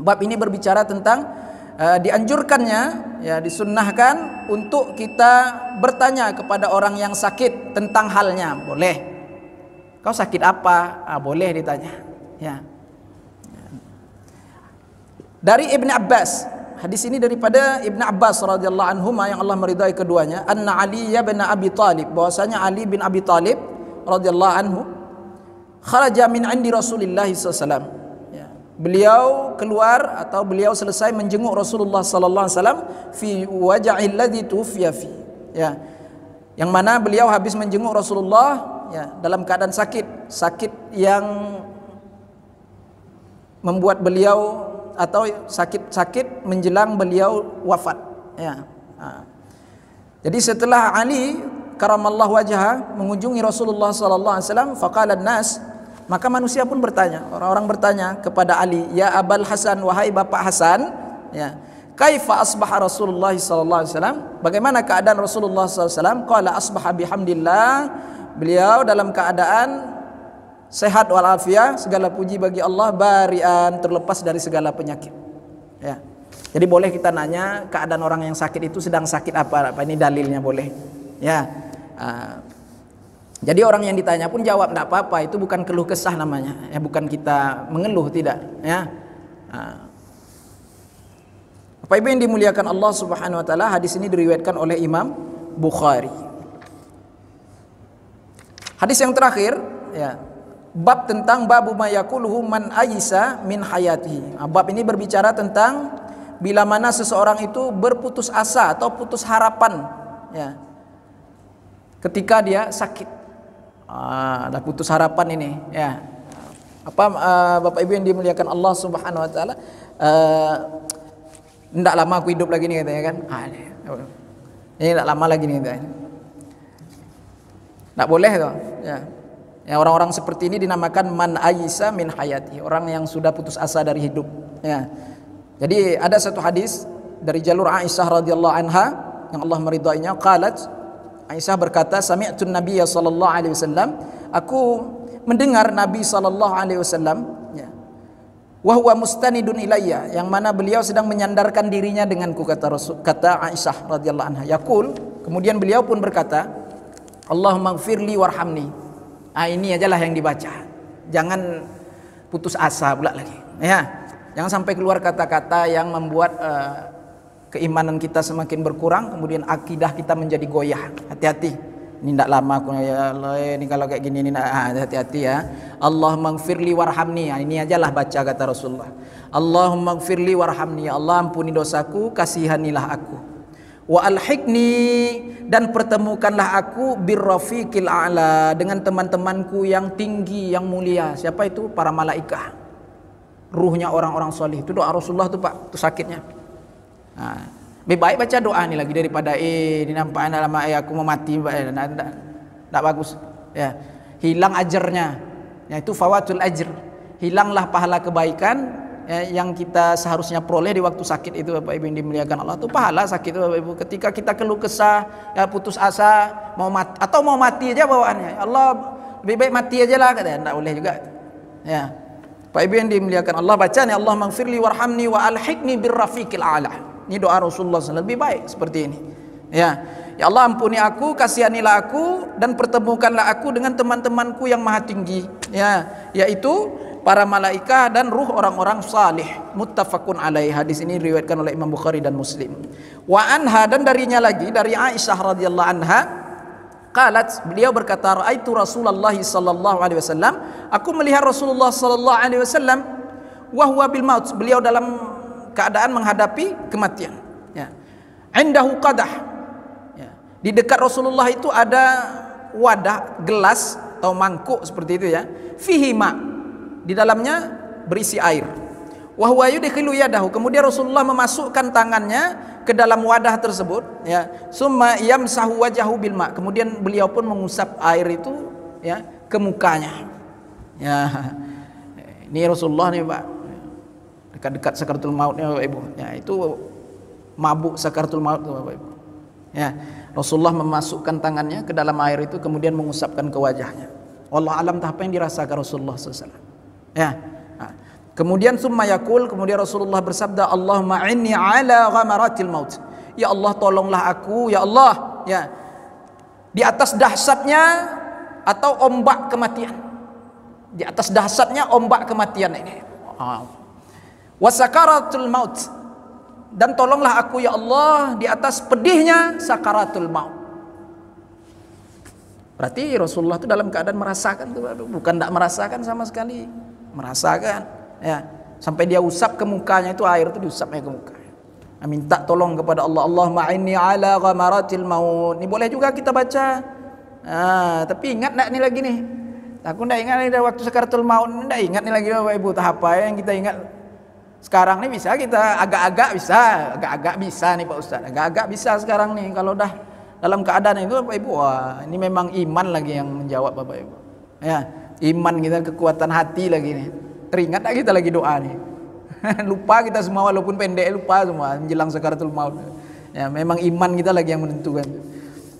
Bab ini berbicara tentang dianjurkannya, ya, disunnahkan untuk kita bertanya kepada orang yang sakit tentang halnya. Boleh. Kau sakit apa? Boleh ditanya. Ya. Dari Ibn Abbas, hadis ini daripada Ibn Abbas radhiyallahu anhu yang Allah meridai keduanya, anna Ali bin Abi Talib, bahwasanya Ali bin Abi Talib radhiyallahu anhu kharaja min indi Rasulillah sallallahu alaihi wasallam. Ya. Beliau keluar atau beliau selesai menjenguk Rasulullah sallallahu alaihi wasallam fi waja'il ladzi tufiya fi. Ya. Yang mana beliau habis menjenguk Rasulullah, ya, dalam keadaan sakit yang membuat beliau atau sakit-sakit menjelang beliau wafat, ya. Jadi setelah Ali karamallahu wajhah mengunjungi Rasulullah sallallahu alaihi wasallam, faqala nas, maka manusia pun bertanya, orang-orang bertanya kepada Ali, ya Abul Hasan, wahai Bapak Hasan, ya, kaifa asbaha Rasulullah sallallahu alaihi wasallam, bagaimana keadaan Rasulullah sallallahu alaihi wasallam? Qala asbaha bihamdillah, beliau dalam keadaan sehat walafiat, segala puji bagi Allah, barian, terlepas dari segala penyakit, ya. Jadi boleh kita nanya keadaan orang yang sakit itu sedang sakit apa ini dalilnya, boleh, ya. Jadi orang yang ditanya pun jawab tidak apa-apa, itu bukan keluh kesah namanya, ya, bukan kita mengeluh, tidak, ya. Bapak Ibu yang dimuliakan Allah Subhanahu wa taala, hadis ini diriwayatkan oleh Imam Bukhari. Hadis yang terakhir, ya, bab tentang babu ma yaquluhu man ayisa min hayatihi. Bab ini berbicara tentang bila mana seseorang itu berputus asa atau putus harapan, ya, ketika dia sakit. Ada putus harapan ini, ya. Bapak Ibu yang dimuliakan Allah Subhanahu wa taala, tidak lama aku hidup lagi nih katanya kan. Ini tidak lama lagi nih katanya. Tidak boleh tuh, ya. Ya, orang-orang seperti ini dinamakan man ayisa min hayati, orang yang sudah putus asa dari hidup, ya. Jadi ada satu hadis dari jalur Aisyah radhiyallahu anha yang Allah meridainya, qalat, Aisyah berkata, sami'tu Nabiy sallallahu alaihi wasallam, aku mendengar Nabi sallallahu alaihi wasallam, ya, wa huwa mustanidun ilayya, yang mana beliau sedang menyandarkan dirinya denganku, kata Aisyah radhiyallahu anha, yaqul, kemudian beliau pun berkata, Allahumma ighfirli warhamni. Ini ajalah yang dibaca, jangan putus asa pula lagi, ya. Jangan sampai keluar kata-kata yang membuat keimanan kita semakin berkurang, kemudian akidah kita menjadi goyah. Hati-hati. Ini tidak lama aku, ya Allah, ini kalau kayak gini ini hati-hati, ya. Allahumma ighfirli warhamni. Ini ajalah baca kata Rasulullah. Allahumma ighfirli warhamni. Ya Allah, ampuni dosaku, kasihanilah aku. Wa alhiqni, dan pertemukanlah aku birrafiqil a'la, dengan teman-temanku yang tinggi, yang mulia. Siapa itu? Para malaikat. Ruhnya orang-orang soleh. Itu doa Rasulullah tuh Pak, itu sakitnya. Lebih baik baca doa ini lagi daripada dinampakkan dalam aku mau mati, tidak bagus, ya. Hilang ajarnya, ya, itu fawatul ajr, hilanglah pahala kebaikan, ya, yang kita seharusnya peroleh di waktu sakit itu, Bapak Ibu yang dimuliakan Allah. Itu pahala sakit itu, Bapak Ibu, ketika kita keluh kesah, ya, putus asa, mau mati aja bawaannya, Allah lebih baik mati aja lah, katanya. Tidak boleh juga, ya. Pak Ibu yang dimuliakan Allah, baca nih, Allah maghfirli warhamni wa alhiqni birrafiqil a'la. Ini doa Rasulullah SAW, lebih baik seperti ini, ya. Ya Allah, ampuni aku, kasihanilah aku, dan pertemukanlah aku dengan teman-temanku yang maha tinggi, ya, yaitu para malaikat dan ruh orang-orang salih. Muttafaqun alaih. Hadis ini diriwayatkan oleh Imam Bukhari dan Muslim. Wa anha, dan darinya lagi, dari Aisyah radhiyallahu anha, qalat, beliau berkata, raaitu Rasulullah sallallahu alaihi wasallam, aku melihat Rasulullah sallallahu alaihi wasallam, wa huwa bil maut, beliau dalam keadaan menghadapi kematian, ya. Indahu qadah, ya. Di dekat Rasulullah itu ada wadah, gelas atau mangkuk seperti itu, ya. Fihi ma, di dalamnya berisi air. Wa huwa yudkhilu yadahu, kemudian Rasulullah memasukkan tangannya ke dalam wadah tersebut, ya. Summa yamsahu wajahu bil ma, kemudian beliau pun mengusap air itu, ya, ke mukanya, ya. Ini Rasulullah nih Pak, dekat-dekat sakaratul mautnya Bapak Ibu, ya, itu mabuk sakaratul maut tuh Bapak Ibu, ya. Rasulullah memasukkan tangannya ke dalam air itu, kemudian mengusapkan ke wajahnya. Wallahu alam apa yang dirasakan Rasulullah SAW, ya. Kemudian summa yaqul, kemudian Rasulullah bersabda, Allahumma inni ala ghamaratil maut. Ya Allah, tolonglah aku, ya Allah, ya, di atas dahsyatnya atau ombak kematian. Di atas dahsyatnya ombak kematian ini. Wa sakaratul maut, dan tolonglah aku ya Allah di atas pedihnya sakaratul maut. Berarti Rasulullah itu dalam keadaan merasakan tuh, bukan tidak merasakan sama sekali, merasakan, ya, sampai dia usap ke mukanya, itu air itu diusapnya ke muka, minta tolong kepada Allah. Allahumma inni ala ghamaratil maut. Ini boleh juga kita baca, tapi ingat nak, ini lagi nih, Aku ndak ingat dari waktu sakaratul maut, ndak ingat nih lagi Bapak Ibu tahap apa yang kita ingat. Sekarang nih bisa kita agak-agak bisa nih Pak Ustaz. Agak-agak bisa sekarang nih kalau dah dalam keadaan itu Bapak Ibu, wah ini memang iman lagi yang menjawab Bapak Ibu. Ya, iman kita, kekuatan hati lagi nih. Teringat tak kita lagi doa nih. Lupa kita semua walaupun pendek, lupa semua menjelang sakaratul maut. Ya, memang iman kita lagi yang menentukan.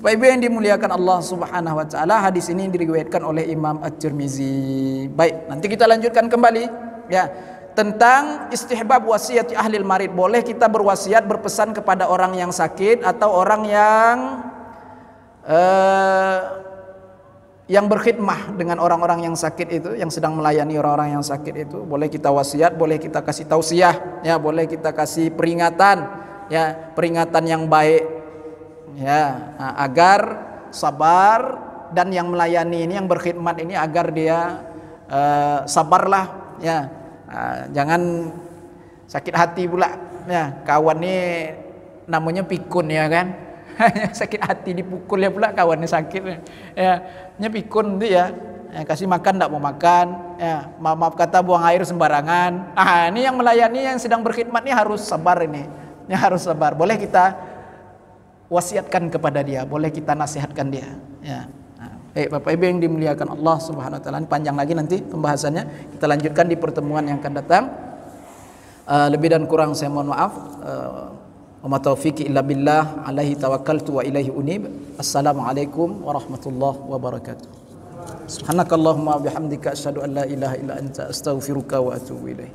Bapak Ibu yang dimuliakan Allah Subhanahu wa taala, hadis ini diriwayatkan oleh Imam At-Tirmizi. Baik, nanti kita lanjutkan kembali ya tentang istihbab wasiat ahli marid. Boleh kita berwasiat, berpesan kepada orang yang sakit atau orang yang berkhidmah dengan orang-orang yang sakit itu, yang sedang melayani orang-orang yang sakit itu. Boleh kita wasiat, boleh kita kasih tausiah, ya, boleh kita kasih peringatan, ya, peringatan yang baik, ya, agar sabar, dan yang melayani ini, yang berkhidmat ini agar dia sabarlah, ya, jangan sakit hati pula, ya. Kawan ini namanya pikun, ya kan. Sakit hati dipukul ya pula kawannya sakit, ya, pikun itu ya, kasih makan tidak mau makan, ya, maaf kata buang air sembarangan. Ini yang melayani, yang sedang berkhidmat ini harus sabar ini, ya, harus sabar. Boleh kita wasiatkan kepada dia, boleh kita nasihatkan dia, ya. Baik Bapak Ibu yang dimuliakan Allah Subhanahu wa taala, panjang lagi nanti pembahasannya, kita lanjutkan di pertemuan yang akan datang. Lebih dan kurang saya mohon maaf. Wa ma taufiqi illa billah, alaihi tawakkaltu wa ilaihi unib. Assalamualaikum warahmatullahi wabarakatuh. Subhanakallahumma bihamdika asyhadu an la ilaha illa anta astaghfiruka wa atubu ilaik.